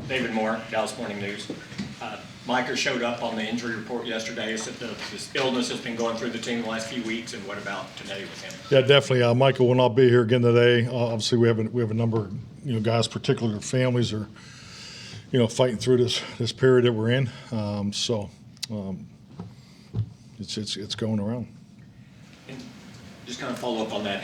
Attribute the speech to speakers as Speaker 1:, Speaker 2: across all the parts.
Speaker 1: David Moore, Dallas Morning News. Micah showed up on the injury report yesterday. Said this illness has been going through the team the last few weeks, and what about today with him?
Speaker 2: Yeah, definitely. Micah will not be here again today. Obviously, we have a number of guys, particularly their families, are fighting through this period that we're in. It's going around.
Speaker 1: And just kind of follow up on that.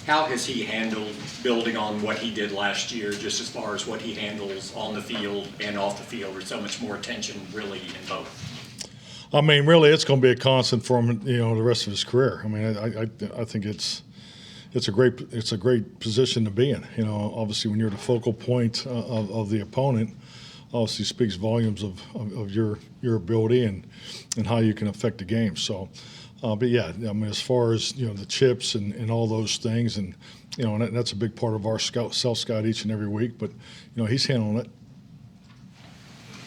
Speaker 1: How has he handled building on what he did last year, just as far as what he handles on the field and off the field? There's so much more attention, really, in both.
Speaker 2: I mean, really, it's going to be a constant for him, the rest of his career. I mean, I think it's a great position to be in. Obviously, when you're the focal point of the opponent, obviously speaks volumes of your ability and how you can affect the game. So. But yeah, I mean, as far as the chips and all those things, and and that's a big part of our self-scout each and every week. But he's handling it.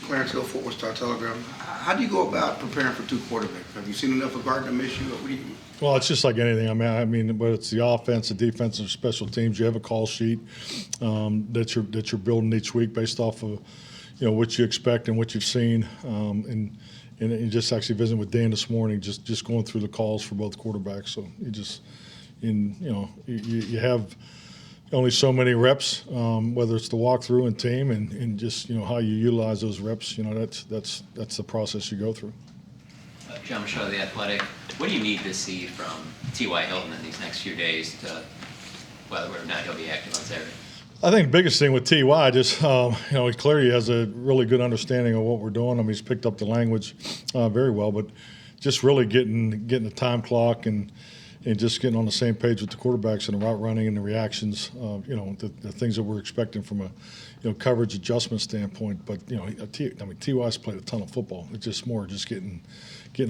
Speaker 3: Clarence Hill, Fort Worth Star-Telegram. How do you go about preparing for two quarterbacks? Have you seen enough of Gardner Minshew? What do you?
Speaker 2: Well, it's just like anything. I mean, whether it's the offense, the defense, or special teams, you have a call sheet that you're building each week based off of what you expect and what you've seen, and just actually visiting with Dan this morning, just going through the calls for both quarterbacks. So you have only so many reps, whether it's the walkthrough and team, and just how you utilize those reps. That's the process you go through.
Speaker 4: John Michaud, The Athletic. What do you need to see from T.Y. Hilton in these next few days to whether or not he'll be active on Saturday?
Speaker 2: I think the biggest thing with T.Y. just, he clearly has a really good understanding of what we're doing. I mean, he's picked up the language very well, but just really getting the time clock and just getting on the same page with the quarterbacks and the route running and the reactions, the things that we're expecting from a coverage adjustment standpoint. But, T.Y.'s played a ton of football. It's just more just getting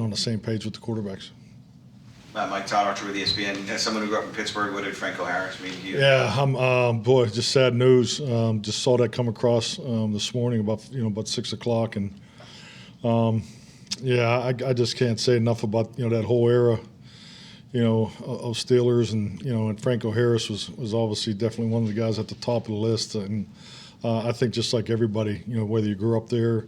Speaker 2: on the same page with the quarterbacks.
Speaker 5: Mike Todd Archer with ESPN. As someone who grew up in Pittsburgh, what did Franco Harris mean to you?
Speaker 2: Yeah, boy, just sad news. Just saw that come across this morning about 6 o'clock, and I just can't say enough about that whole era, of Steelers, and Franco Harris was obviously definitely one of the guys at the top of the list, and I think just like everybody, whether you grew up there.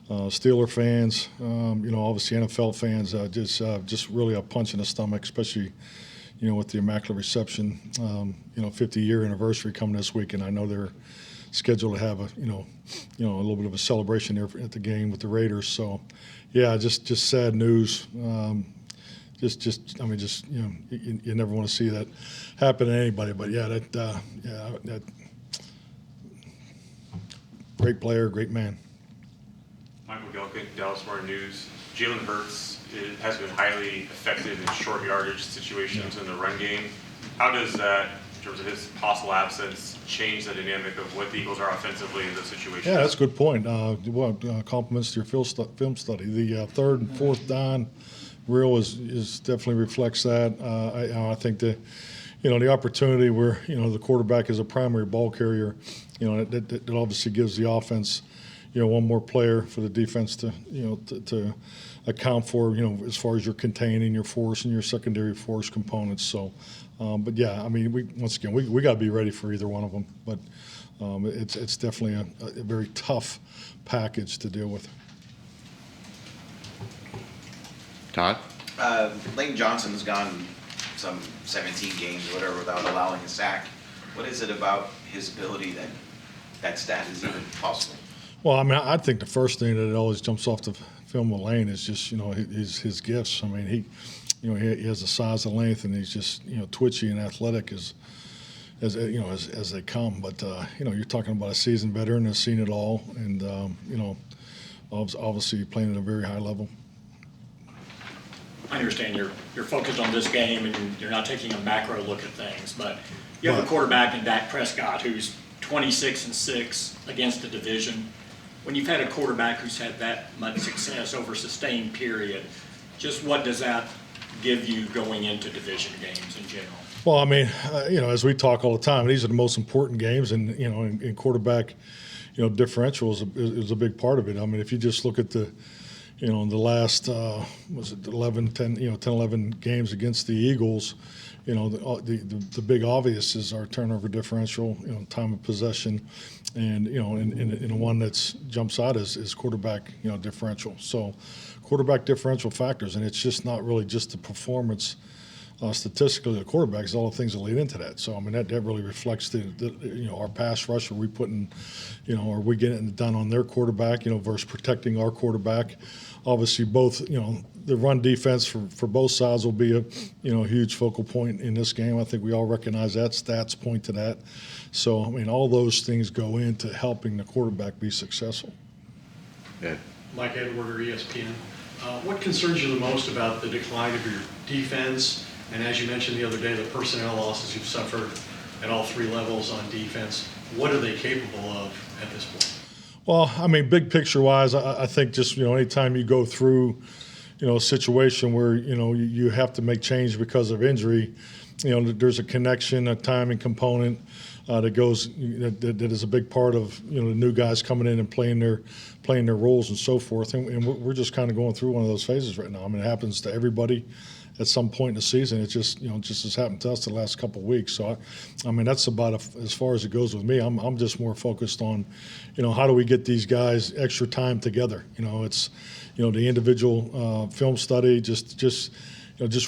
Speaker 2: Steeler fans, obviously NFL fans, just really a punch in the stomach, especially, with the Immaculate Reception, 50-year anniversary coming this week, and I know they're scheduled to have a little bit of a celebration there at the game with the Raiders. So, yeah, just sad news. You never want to see that happen to anybody, but yeah, that great player, great man.
Speaker 6: Michael Gelkin, Dallas Morning News. Jalen Hurts has been highly effective in short yardage situations in the run game. How does that, in terms of his possible absence, change the dynamic of what the Eagles are offensively in those situations?
Speaker 2: Yeah, that's a good point. Compliments to your film study. The third and fourth down reel is definitely reflects that. I think the opportunity where the quarterback is a primary ball carrier, that obviously gives the offense. One more player for the defense to account for, as far as your containing your force and your secondary force components. So, but yeah, I mean, we got to be ready for either one of them. But it's definitely a very tough package to deal with.
Speaker 5: Todd? Lane Johnson's gone some 17 games or whatever without allowing a sack. What is it about his ability that stat is even possible?
Speaker 2: Well, I mean, I think the first thing that always jumps off the film with Lane is just, his gifts. I mean, he has the size and length, and he's just, twitchy and athletic as they come. But, you're talking about a seasoned veteran that's seen it all, and, obviously playing at a very high level.
Speaker 1: I understand you're focused on this game and you're not taking a macro look at things, but you have a quarterback in Dak Prescott who's 26-6 against the division. When you've had a quarterback who's had that much success over a sustained period, just what does that give you going into division games in general?
Speaker 2: Well, I mean, as we talk all the time, these are the most important games, and in quarterback, differential is a big part of it. I mean, if you just look at the in the last, was it 11, 10, 10, 11 games against the Eagles, the big obvious is our turnover differential, time of possession, and, and one that's jumps out is quarterback, differential. So quarterback differential factors, and it's just not really just the performance statistically, the quarterback is all the things that lead into that. So, I mean, that really reflects our pass rush. Are we putting, are we getting it done on their quarterback, versus protecting our quarterback? Obviously, both, the run defense for both sides will be a huge focal point in this game. I think we all recognize that. Stats point to that. So, I mean, all those things go into helping the quarterback be successful.
Speaker 7: Yeah.
Speaker 8: Mike Edwarder, ESPN. What concerns you the most about the decline of your defense? And as you mentioned the other day, the personnel losses you've suffered at all three levels on defense, what are they capable of at this point?
Speaker 2: Well, I mean, big picture wise, I think just, anytime you go through, a situation where, you have to make change because of injury, there's a connection, a timing component that goes, that is a big part of, the new guys coming in and playing their roles and so forth. And we're just kind of going through one of those phases right now. I mean, it happens to everybody at some point in the season. It just, just has happened to us the last couple of weeks. So, I mean, that's about as far as it goes with me. I'm just more focused on, how do we get these guys extra time together? It's, the individual film study, just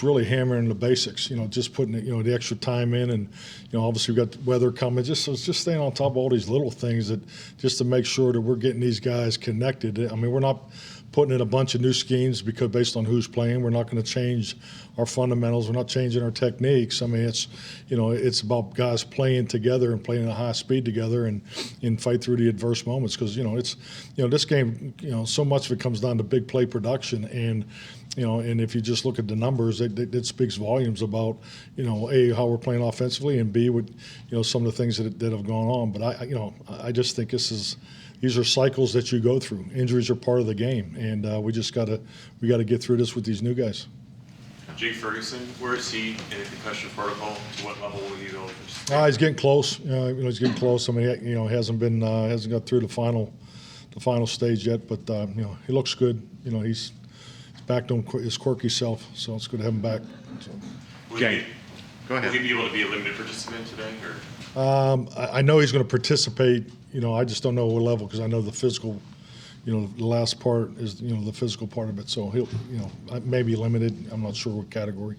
Speaker 2: really hammering the basics, just putting, the extra time in. And, obviously we've got weather coming, just staying on top of all these little things that just to make sure that we're getting these guys connected. I mean, we're not putting in a bunch of new schemes because based on who's playing, we're not going to change our fundamentals. We're not changing our techniques. I mean, it's about guys playing together and playing at a high speed together and fight through the adverse moments. Because, it's, this game, so much of it comes down to big play production. And, and if you just look at the numbers, it speaks volumes about, A, how we're playing offensively, and B, what, some of the things that have gone on. But I just think these are cycles that you go through. Injuries are part of the game, and we got to get through this with these new guys.
Speaker 6: Jake Ferguson, where is he in the concussion protocol? To what level will he go?
Speaker 2: He's getting close. He's getting close. I mean, hasn't got through the final stage yet, but he looks good. He's back to his quirky self, so it's good to have him back. So.
Speaker 7: Jake, go ahead.
Speaker 6: Will he be able to be a limited participant today? Or?
Speaker 2: I know he's going to participate. I just don't know what level because I know the physical, the last part is, the physical part of it. So he'll, maybe limited. I'm not sure what category.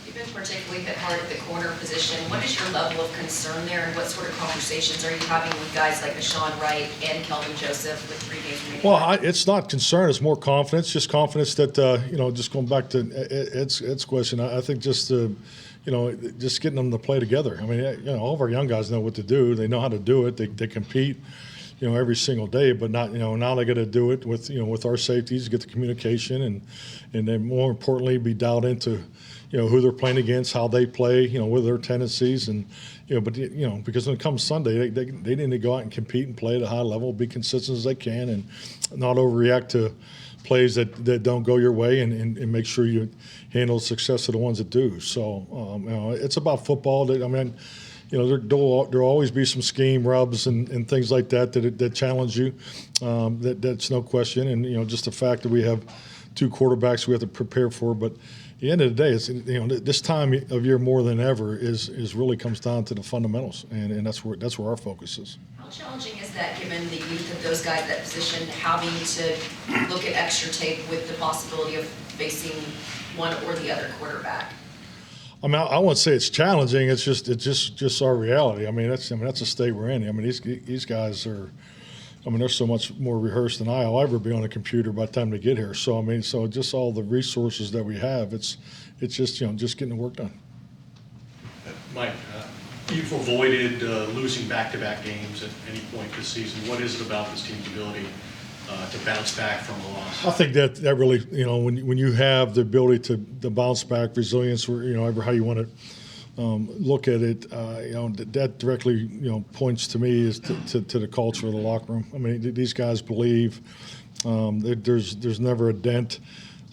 Speaker 9: You've been particularly hit hard at the corner position. What is your level of concern there, and what sort of conversations are you having with guys like Deshaun Wright and Kelvin Joseph with 3 games remaining?
Speaker 2: Well, it's not concern. It's more confidence. Just confidence that, just going back to Ed's question, I think just just getting them to play together. I mean, all of our young guys know what to do. They know how to do it. They compete, every single day. But not, now they got to do it with, with our safeties, get the communication, and then more importantly, be dialed into, who they're playing against, how they play, what their tendencies, and because when it comes Sunday, they need to go out and compete and play at a high level, be consistent as they can, and not overreact to plays that don't go your way, and make sure you handle the success of the ones that do. So it's about football. There'll always be some scheme rubs and things like that challenge you. That's no question. And just the fact that we have 2 quarterbacks we have to prepare for. But at the end of the day, it's this time of year more than ever is really comes down to the fundamentals, and that's where our focus is.
Speaker 9: How challenging is that, given the youth of those guys at that position, having to look at extra tape with the possibility of facing one or the other quarterback?
Speaker 2: I mean, I wouldn't say it's challenging. It's just our reality. I mean, that's the state we're in. I mean, these guys are. I mean, they're so much more rehearsed than I'll ever be on a computer by the time they get here. So I mean, just all the resources that we have, it's just just getting the work done.
Speaker 8: Mike, you've avoided losing back-to-back games at any point this season. What is it about this team's ability to bounce back from a loss?
Speaker 2: I think that really, when you have the ability to bounce back, resilience, or ever how you want to look at it, that directly, points to me is to the culture of the locker room. I mean, these guys believe there's never a dent.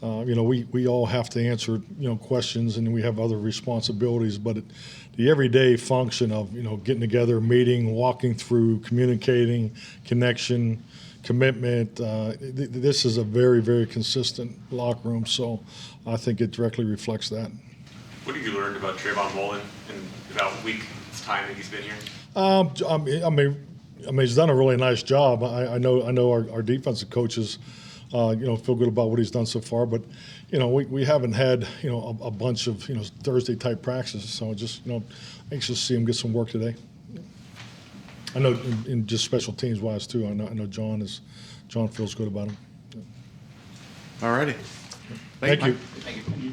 Speaker 2: We all have to answer, questions, and we have other responsibilities, but the everyday function of, getting together, meeting, walking through, communicating, connection, commitment. This is a very, very consistent locker room, so I think it directly reflects that.
Speaker 6: What have you learned about Trayvon Mullen in about a week's time that he's been here?
Speaker 2: I mean, he's done a really nice job. I know our defensive coaches, feel good about what he's done so far. But, we haven't had, a bunch of, Thursday type practices. So just, anxious to see him get some work today. I know in just special teams wise too. I know John feels good about him.
Speaker 7: All righty.
Speaker 2: Thank you.
Speaker 4: Thank you.